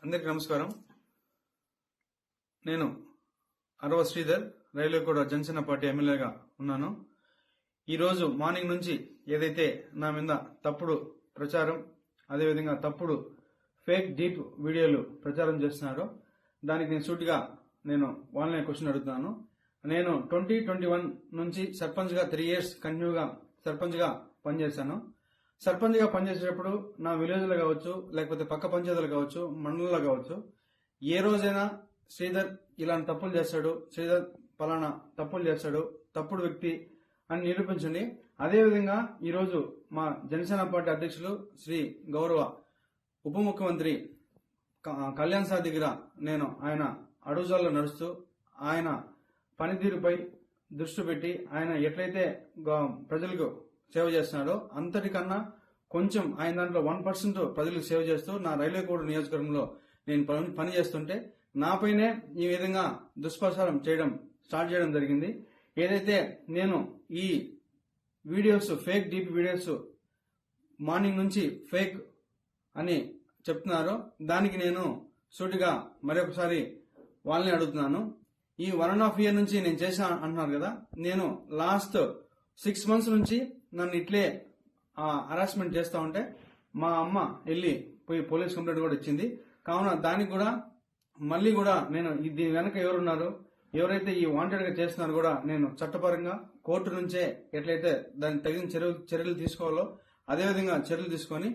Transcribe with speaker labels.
Speaker 1: అందరికీ నమస్కారం. నేను అరవ శ్రీధర్, రైల్వేకోట జనసేన పార్టీ ఎమ్మెల్యేగా ఉన్నాను. ఈరోజు మార్నింగ్ నుంచి ఏదైతే నా మీద తప్పుడు ప్రచారం, అదేవిధంగా తప్పుడు ఫేక్ డీప్ వీడియోలు ప్రచారం చేస్తున్నారో దానికి నేను సూటిగా వాళ్ళనే క్వశ్చన్ అడుగుతున్నాను. నేను 2021 నుంచి సర్పంచ్గా 3 years కంటిన్యూగా సర్పంచ్గా పనిచేశాను. సర్పంచ్గా పనిచేసేటప్పుడు నా విలేజ్లో కావచ్చు, లేకపోతే పక్క పంచాయతీలు కావచ్చు, మండలంలో కావచ్చు, ఏ రోజైనా శ్రీధర్ ఇలాంటి తప్పులు చేస్తాడు, శ్రీధర్ పలానా తప్పులు చేస్తాడు, తప్పుడు వ్యక్తి అని నిరూపించండి. అదేవిధంగా ఈరోజు మా జనసేన పార్టీ అధ్యక్షులు శ్రీ గౌరవ ఉప ముఖ్యమంత్రి కళ్యాణ్ సార్ దగ్గర ఆయన అడుగుజాల్లో నడుస్తూ ఆయన పనితీరుపై దృష్టి పెట్టి ఆయన ఎట్లయితే ప్రజలకు సేవ చేస్తున్నాడో అంతటికన్నా కొంచెం ఆయన దాంట్లో 1% ప్రజలకు సేవ చేస్తూ నా రైల్వేకోట నియోజకవర్గంలో నేను పని చేస్తుంటే నాపైనే ఈ విధంగా దుష్ప్రచారం స్టార్ట్ చేయడం జరిగింది. ఏదైతే నేను ఈ videos fake deep videos morning నుంచి ఫేక్ అని చెప్తున్నారో దానికి నేను సూటిగా మరొకసారి వాళ్ళని అడుగుతున్నాను. ఈ 1.5 year నుంచి నేను చేశా అంటున్నారు కదా, నేను లాస్ట్ 6 months నుంచి నన్ను ఇట్లే హరాస్మెంట్ చేస్తా ఉంటే మా అమ్మ వెళ్ళి పోయి పోలీస్ కంప్లైంట్ కూడా ఇచ్చింది. కావున దానికి కూడా మళ్ళీ కూడా నేను దీని వెనక ఎవరున్నారు, ఎవరైతే ఈ వాంటెడ్ గా చేస్తున్నారో కూడా నేను చట్టపరంగా కోర్టు నుంచే ఎట్లయితే దానికి తగిన చర్యలు తీసుకోవాలో అదేవిధంగా చర్యలు తీసుకొని